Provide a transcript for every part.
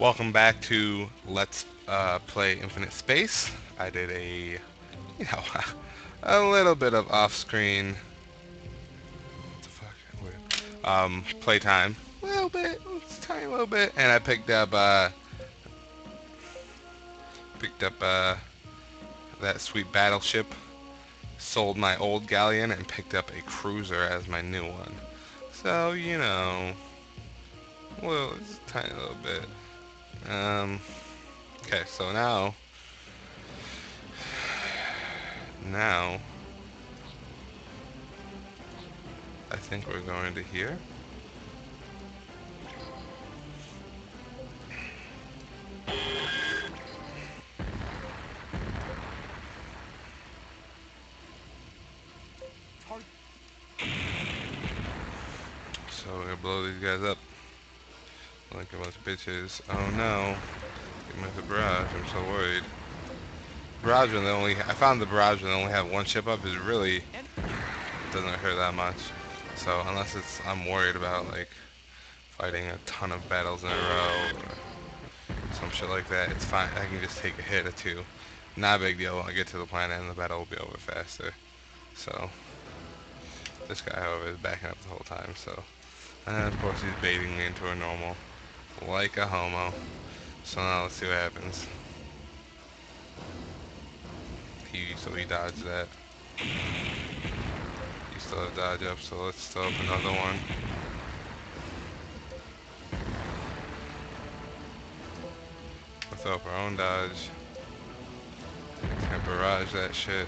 Welcome back to Let's Play Infinite Space. I did you know, a little bit of off-screen, what the fuck, weird, playtime, a little bit, it's a tiny little bit, and I picked up that sweet battleship, sold my old galleon, and picked up a cruiser as my new one. So well, it's a tiny little bit. Um, okay, so now I think we're going to here. So we're gonna blow these guys up like a bunch of bitches. Oh no, get me with the barrage. I'm so worried. Barrage when they only I found the barrage when they only have one ship up is really doesn't hurt that much. So unless it's I'm worried about like fighting a ton of battles in a row or some shit like that, it's fine. I can just take a hit or two. Not a big deal. When I get to the planet and the battle will be over faster. So this guy, however, is backing up the whole time. So and of course he's baiting me into a normal, like a homo. So now let's see what happens. So he dodged that. He still has dodge up, so let's throw up another one. Let's throw up our own dodge. Can't barrage that shit.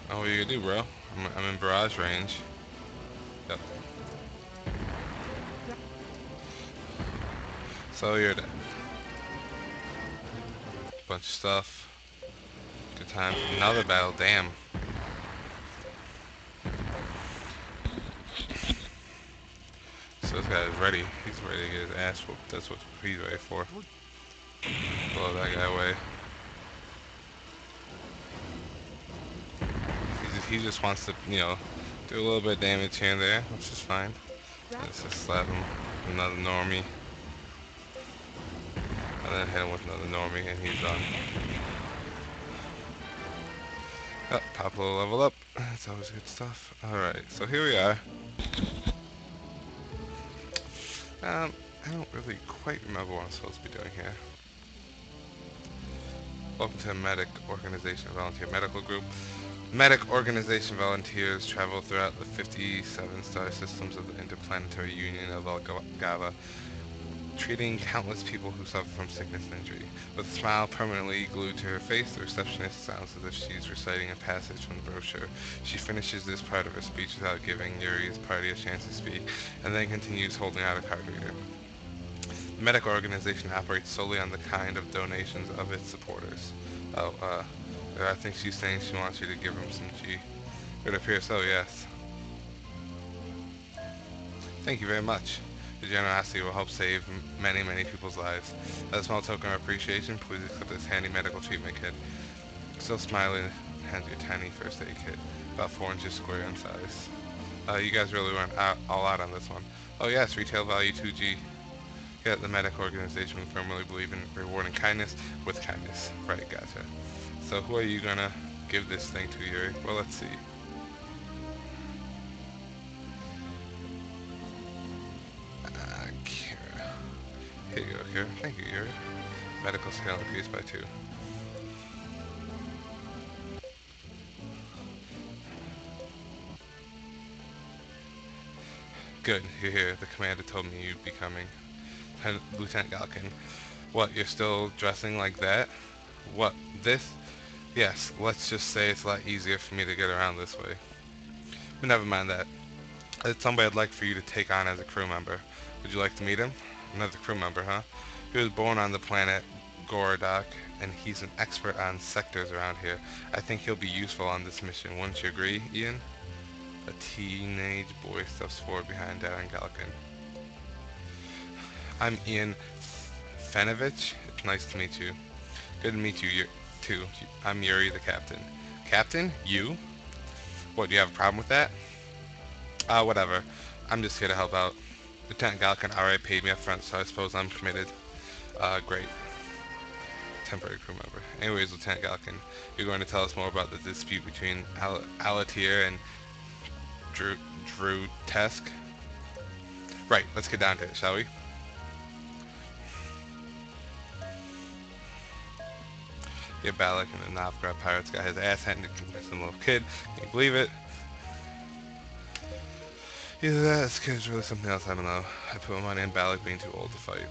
Oh, what are you gonna do, bro? I'm in barrage range. Yep. So you're dead. Bunch of stuff. Good time for another battle. Damn. So this guy is ready. He's ready to get his ass whooped. That's what he's ready for. Blow that guy away. He just wants to, do a little bit of damage here and there, which is fine. Let's just slap him with another normie. And then hit him with another normie and he's done. Oh, pop a little level up. That's always good stuff. Alright, so here we are. I don't really quite remember what I'm supposed to be doing here. Welcome to Medic Organization Volunteer Medical Group. Medic Organization volunteers travel throughout the 57 star systems of the Interplanetary Union of Algava, treating countless people who suffer from sickness and injury. With a smile permanently glued to her face, the receptionist sounds as if she's reciting a passage from the brochure. She finishes this part of her speech without giving Yuri's party a chance to speak, and then continues holding out a card reader. The medical organization operates solely on the kind of donations of its supporters. Oh, I think she's saying she wants you to give him some G. It appears so, yes. Thank you very much. Your generosity will help save many, many people's lives. As a small token of appreciation, please accept this handy medical treatment kit. Still smiling, hands you a tiny first aid kit, about 4 inches square in size. You guys really went all out on this one. Oh yes, retail value 2G. Yeah, the medic organization, we firmly believe in rewarding kindness with kindness. Right, gotcha. So who are you gonna give this thing to, Yuri? Well, let's see. Kira. Here you go, Kira. Thank you, Yuri. Medical scale increased by 2. Good, you're here. The commander told me you'd be coming. Lieutenant Galkin. What, you're still dressing like that? What, this? Yes, let's just say it's a lot easier for me to get around this way. But never mind that. It's somebody I'd like for you to take on as a crew member. Would you like to meet him? Another crew member, huh? He was born on the planet Gorodak, and he's an expert on sectors around here. I think he'll be useful on this mission. Wouldn't you agree, Ian? A teenage boy steps forward behind Darren Galkin. I'm Ian Fenovich. It's nice to meet you. Good to meet you, too. I'm Yuri, the captain. Captain? You? What, do you have a problem with that? Whatever. I'm just here to help out. Lieutenant Galkin already paid me up front, so I suppose I'm committed. Great. Temporary crew member. Anyways, Lieutenant Galkin, you're going to tell us more about the dispute between Alatir and Drew Tesk? Right, let's get down to it, shall we? Yeah, Balak and the Novgorod pirates got his ass handed to some little kid. Can you believe it? Either that, this kid's really something else, I don't know. I put my money in Balak being too old to fight.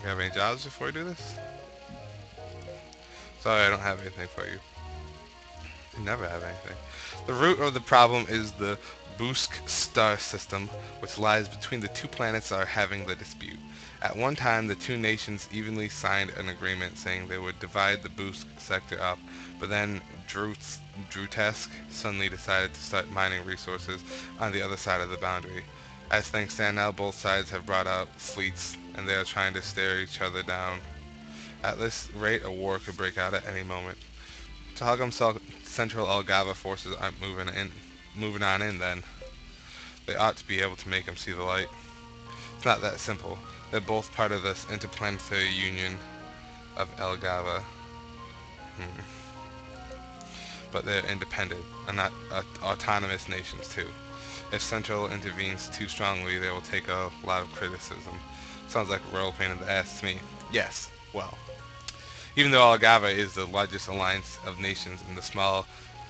You have any jobs before you do this? Sorry, I don't have anything for you. You never have anything. The root of the problem is the Busk star system, which lies between the two planets that are having the dispute. At one time, the two nations evenly signed an agreement saying they would divide the Busk sector up, but then Drutesk suddenly decided to start mining resources on the other side of the boundary. As things stand now, both sides have brought out fleets, and they are trying to stare each other down. At this rate, a war could break out at any moment. So how come Central Algava forces aren't moving on in then? They ought to be able to make them see the light. It's not that simple. They're both part of this interplanetary union of Algava. But they're independent and not autonomous nations too. If Central intervenes too strongly, they will take a lot of criticism. Sounds like a real pain in the ass to me. Yes, well. Even though Algava is the largest alliance of nations in the small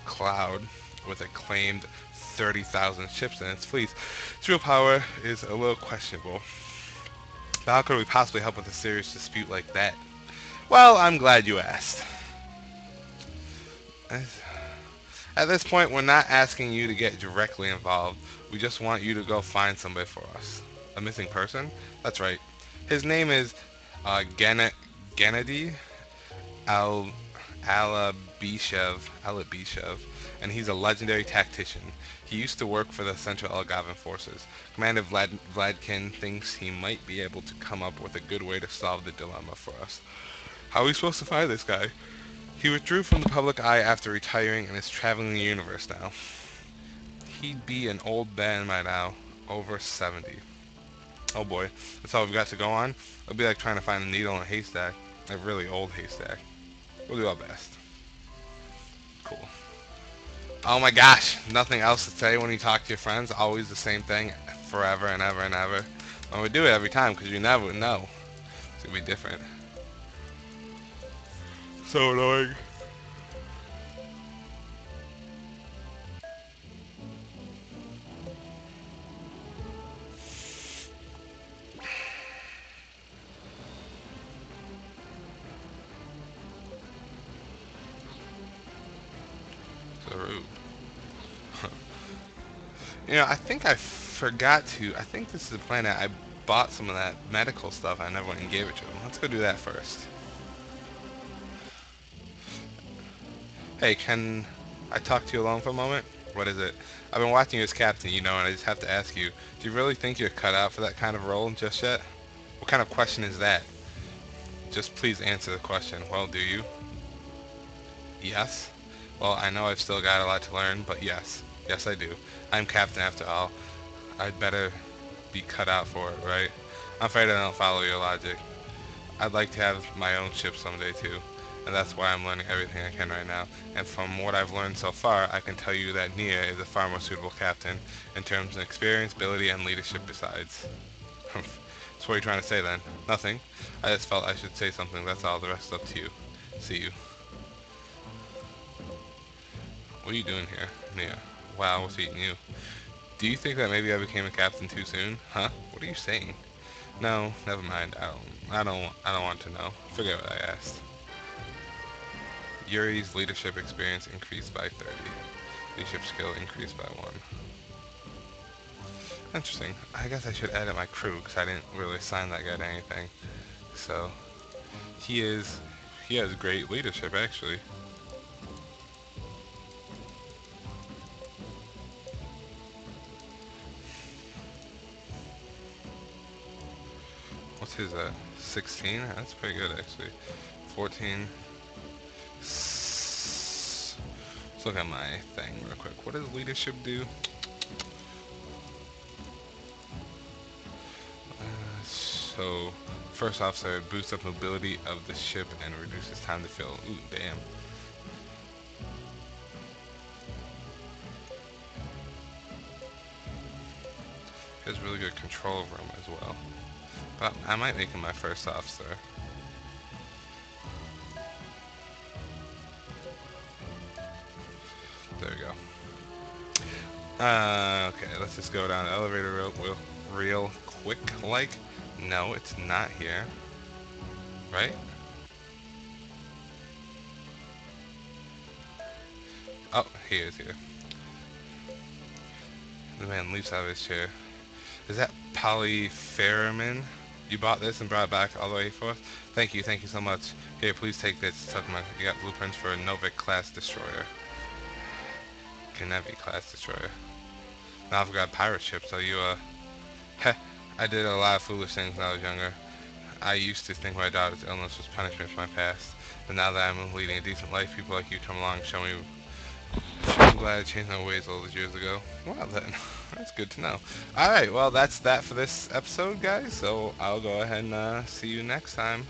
cloud with a claimed 30,000 ships in its fleet, its real power is a little questionable. But how could we possibly help with a serious dispute like that? Well, I'm glad you asked. At this point, we're not asking you to get directly involved. We just want you to go find somebody for us. A missing person? That's right. His name is Gennady Alabishev, and he's a legendary tactician. He used to work for the Central Algavan forces. Commander Vladkin thinks he might be able to come up with a good way to solve the dilemma for us. How are we supposed to find this guy? He withdrew from the public eye after retiring and is traveling the universe now. He'd be an old man by now, over 70. Oh boy, that's all we've got to go on? It'll be like trying to find a needle in a haystack. A really old haystack. We'll do our best. Cool. Oh my gosh, nothing else to say when you talk to your friends. Always the same thing, forever and ever and ever. And we do it every time because you never know. It's gonna be different. So annoying. So rude. You know, I think I forgot to. I think this is the planet I bought some of that medical stuff. I never went and gave it to him. Let's go do that first. Hey, can I talk to you alone for a moment? What is it? I've been watching you as captain, you know, and I just have to ask you, do you really think you're cut out for that kind of role just yet? What kind of question is that? Just please answer the question. Well, do you? Yes? Well, I know I've still got a lot to learn, but yes. Yes, I do. I'm captain after all. I'd better be cut out for it, right? I'm afraid I don't follow your logic. I'd like to have my own ship someday too, and that's why I'm learning everything I can right now. And from what I've learned so far, I can tell you that Nia is a far more suitable captain in terms of experience, ability, and leadership besides. So what are you trying to say then? Nothing. I just felt I should say something, that's all. The rest is up to you. See you. What are you doing here, Nia? Wow, what's eating you? Do you think that maybe I became a captain too soon? Huh? What are you saying? No, never mind. I don't want to know. Forget what I asked. Yuri's leadership experience increased by 30. Leadership skill increased by 1. Interesting. I guess I should edit my crew because I didn't really assign that guy to anything. So, he has great leadership actually. What's his 16? That's pretty good actually. 14. Let's look at my thing real quick. What does leadership do? So, first officer boosts up mobility of the ship and reduces time to fill. Ooh, damn. He has really good control over him as well. But I might make him my first officer. There we go. Okay, let's just go down the elevator real quick. Like, no, it's not here. Right? Oh, he is here. The man leaps out of his chair. Is that polyfermin? You bought this and brought it back all the way for us? Thank you so much. Here, please take this. You got blueprints for a Novik class destroyer. Genevi class destroyer. Now I've got pirate ship, so you, heh, I did a lot of foolish things when I was younger. I used to think my daughter's illness was punishment for my past, but now that I'm leading a decent life, people like you come along and show me. I'm glad I changed my ways all those years ago. Well then, that's good to know. Alright, well that's that for this episode, guys, so I'll go ahead and see you next time.